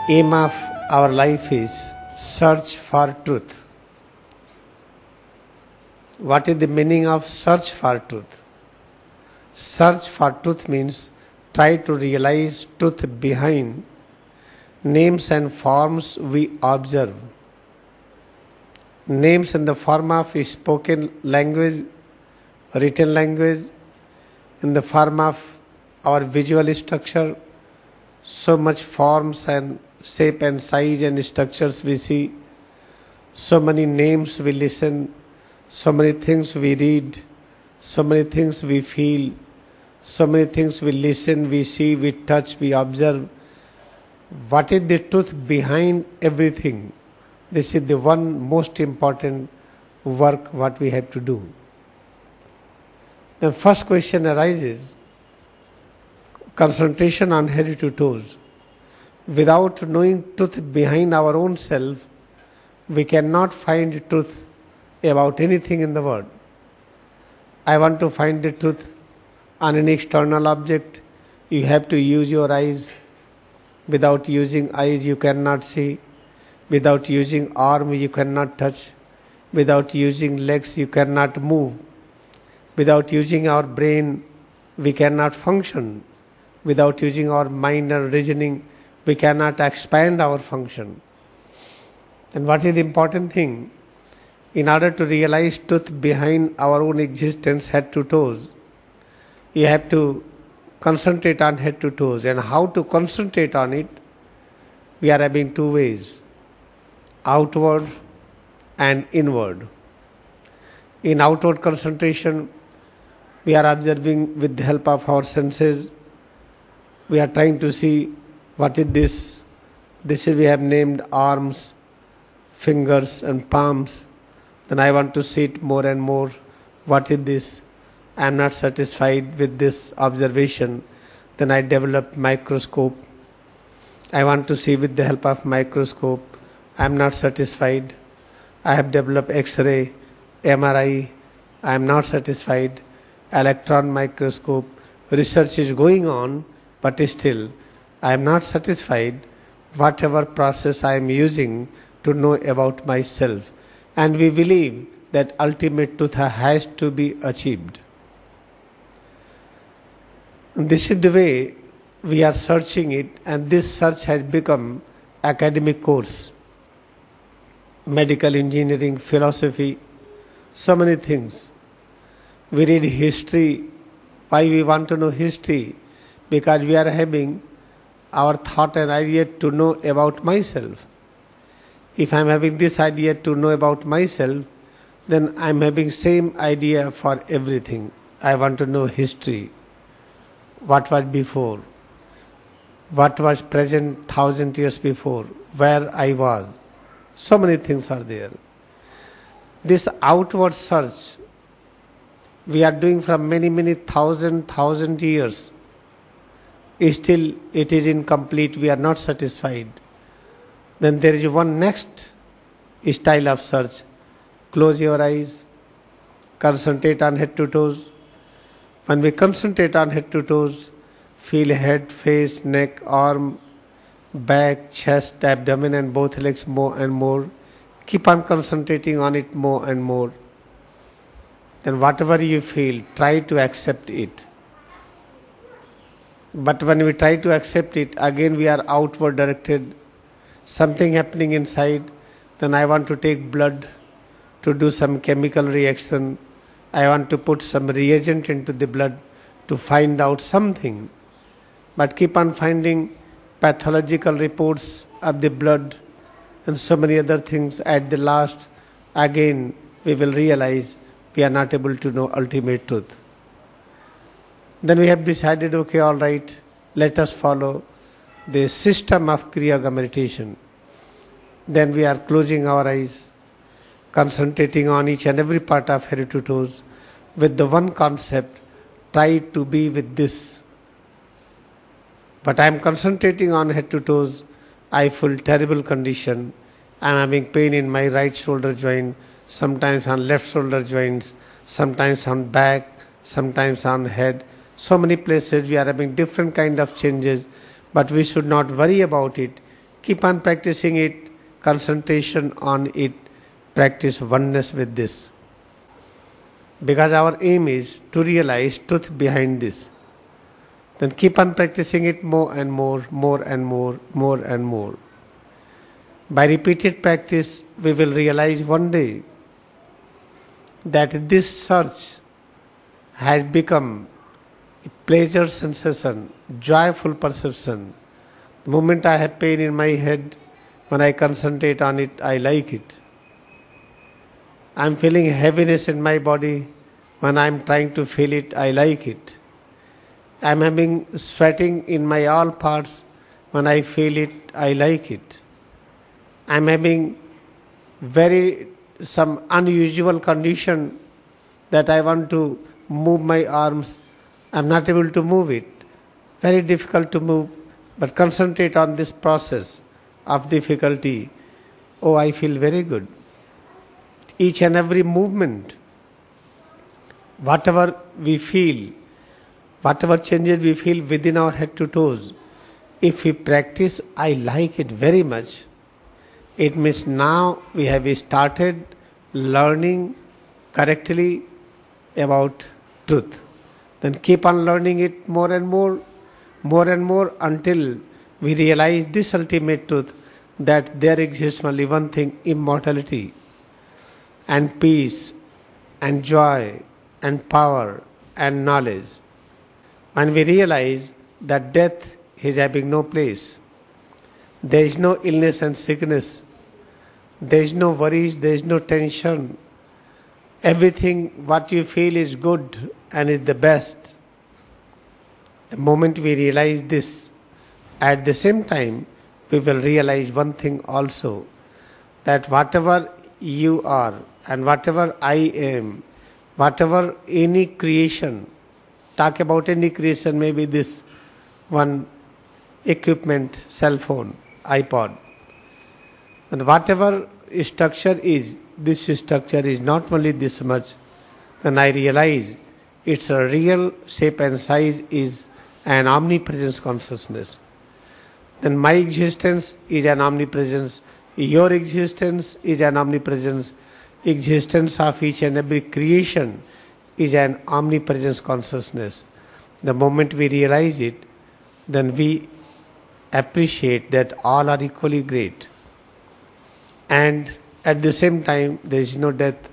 aim of our life is search for truth. What is the meaning of search for truth? Search for truth means try to realize truth behind names and forms we observe. Names in the form of spoken language, written language, in the form of our visual structure, so much forms and shape and size and structures we see, so many names we listen, so many things we read, so many things we feel, so many things we listen, we see, we touch, we observe. What is the truth behind everything? This is the one most important work what we have to do. The first question arises, concentration on head to toes. Without knowing truth behind our own self, we cannot find truth about anything in the world. I want to find the truth on an external object. You have to use your eyes. Without using eyes, you cannot see. Without using arm, you cannot touch. Without using legs, you cannot move. Without using our brain, we cannot function. Without using our mind and reasoning, we cannot expand our function. And what is the important thing? In order to realize truth behind our own existence, head to toes, you have to concentrate on head to toes. And how to concentrate on it? We are having two ways, outward and inward. In outward concentration, we are observing with the help of our senses. We are trying to see what is this. This is we have named arms, fingers and palms. Then I want to see it more and more. What is this? I am not satisfied with this observation. Then I develop microscope. I want to see with the help of microscope. I am not satisfied. I have developed X-ray, MRI. I am not satisfied. Electron microscope. Research is going on, but still I am not satisfied. Whatever process I am using to know about myself. And we believe that ultimate truth has to be achieved. This is the way we are searching it, and this search has become academic course. Medical engineering, philosophy, so many things. We read history. Why we want to know history? Because we are having our thought and idea to know about myself. If I am having this idea to know about myself, then I am having same idea for everything. I want to know history. What was before? What was present 1,000 years before? Where I was? So many things are there. This outward search we are doing from many thousand years. Still it is incomplete. We are not satisfied. Then there is one next style of search. Close your eyes. Concentrate on head to toes. When we concentrate on head to toes, feel head, face, neck, arm, back, chest, abdomen and both legs more and more. Keep on concentrating on it more and more. Then whatever you feel, try to accept it. But when we try to accept it, again we are outward directed. Something happening inside, then I want to take blood to do some chemical reaction. I want to put some reagent into the blood to find out something. But keep on finding pathological reports of the blood and so many other things. At the last, again, we will realize we are not able to know ultimate truth. Then we have decided, okay, all right, let us follow the system of Kriyayoga meditation. Then we are closing our eyes, concentrating on each and every part of head to toes with the one concept, try to be with this. But I am concentrating on head to toes, I feel terrible condition. I am having pain in my right shoulder joint, sometimes on left shoulder joints, sometimes on back, sometimes on head. So many places we are having different kind of changes, but we should not worry about it. Keep on practicing it, concentration on it, practice oneness with this. Because our aim is to realize truth behind this. Then keep on practicing it more and more, more and more, more and more. By repeated practice, we will realize one day that this search has become a pleasure sensation, joyful perception. The moment I have pain in my head, when I concentrate on it, I like it. I am feeling heaviness in my body. When I am trying to feel it, I like it. I am having sweating in my all parts. When I feel it, I like it. I am having some unusual condition that I want to move my arms. I am not able to move it. Very difficult to move, but concentrate on this process of difficulty. Oh, I feel very good. Each and every movement, whatever we feel, whatever changes we feel within our head to toes, if we practice, I like it very much. It means now we have started learning correctly about truth. Then keep on learning it more and more until we realize this ultimate truth, that there exists only one thing, immortality and peace and joy and power and knowledge. When we realize that death is having no place, there is no illness and sickness, there is no worries, there is no tension. Everything what you feel is good and is the best. The moment we realize this, at the same time, we will realize one thing also, that whatever you are and whatever I am, whatever any creation, talk about any creation, maybe this one equipment, cell phone, iPod, and whatever structure is, this structure is not only this much, then I realize its a real shape and size is an omnipresence consciousness. Then my existence is an omnipresence, your existence is an omnipresence, existence of each and every creation is an omnipresence consciousness. The moment we realize it, then we appreciate that all are equally great. And at the same time, there is no death,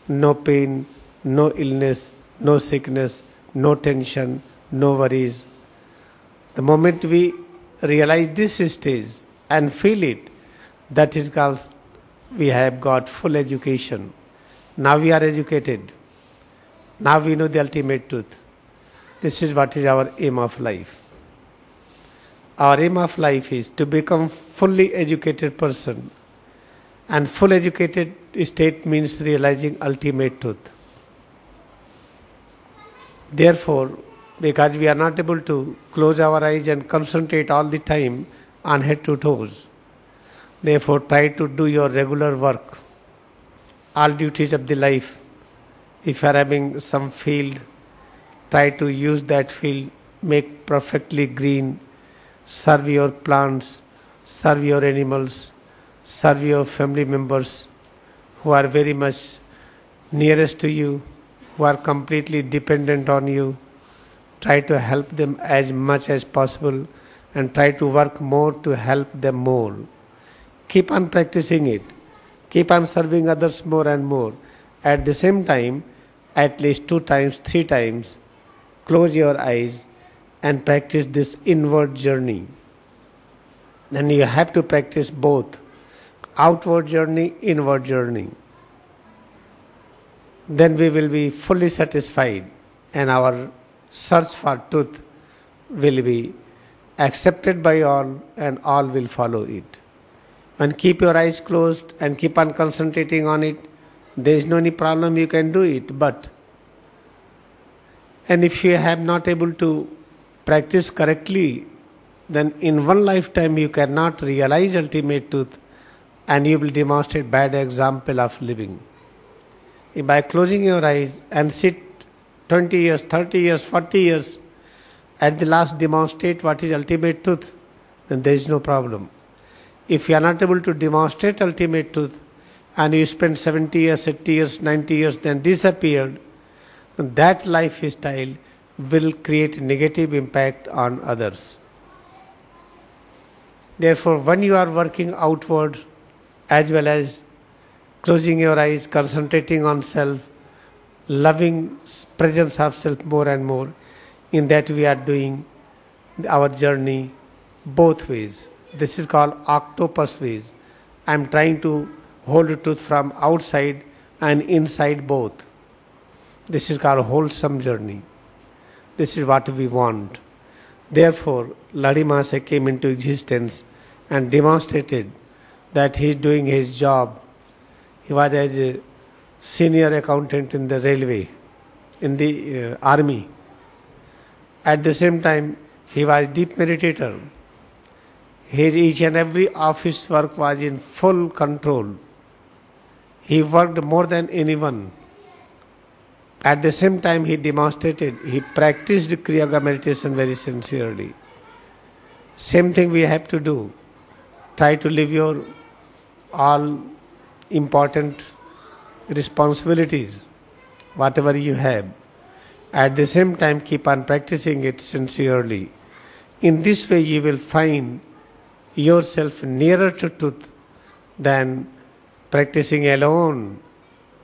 no pain, no illness, no sickness, no tension, no worries. The moment we realize this stage and feel it, that is called we have got full education. Now we are educated. Now we know the ultimate truth. This is what is our aim of life. Our aim of life is to become fully educated person. And full educated state means realizing ultimate truth. Therefore, because we are not able to close our eyes and concentrate all the time on head to toes, therefore try to do your regular work, all duties of the life. If you are having some field, try to use that field, make perfectly green, serve your plants, serve your animals, serve your family members who are very much nearest to you, who are completely dependent on you. Try to help them as much as possible and try to work more to help them more. Keep on practicing it. Keep on serving others more and more. At the same time, at least 2 times, 3 times, close your eyes and practice this inward journey. Then you have to practice both. Outward journey, inward journey. Then we will be fully satisfied and our search for truth will be accepted by all and all will follow it. And keep your eyes closed and keep on concentrating on it. There is no any problem, you can do it. And if you have not able to practice correctly, then in one lifetime you cannot realize ultimate truth and you will demonstrate bad example of living. If by closing your eyes and sit 20 years, 30 years, 40 years, at the last demonstrate what is ultimate truth, then there is no problem. If you are not able to demonstrate ultimate truth, and you spend 70 years, 80 years, 90 years, then disappeared, that lifestyle will create negative impact on others. Therefore, when you are working outward as well as closing your eyes, concentrating on self, loving presence of self more and more, in that we are doing our journey both ways. This is called octopus ways. I am trying to hold the truth from outside and inside both. This is called a wholesome journey. This is what we want. Therefore, Ladi Mahasaya came into existence and demonstrated that he is doing his job. He was as a senior accountant in the railway, in the army. At the same time, he was deep meditator. His each and every office work was in full control. He worked more than anyone. At the same time, he demonstrated, he practiced Kriyayoga meditation very sincerely. Same thing we have to do. Try to live your all important responsibilities, whatever you have. At the same time, keep on practicing it sincerely. In this way, you will find yourself nearer to truth than practicing alone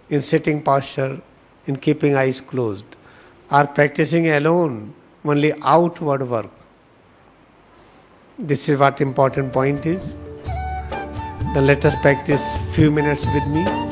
in sitting posture, in keeping eyes closed, or practicing alone only outward work. This is what important point is. Then let us practice few minutes with me.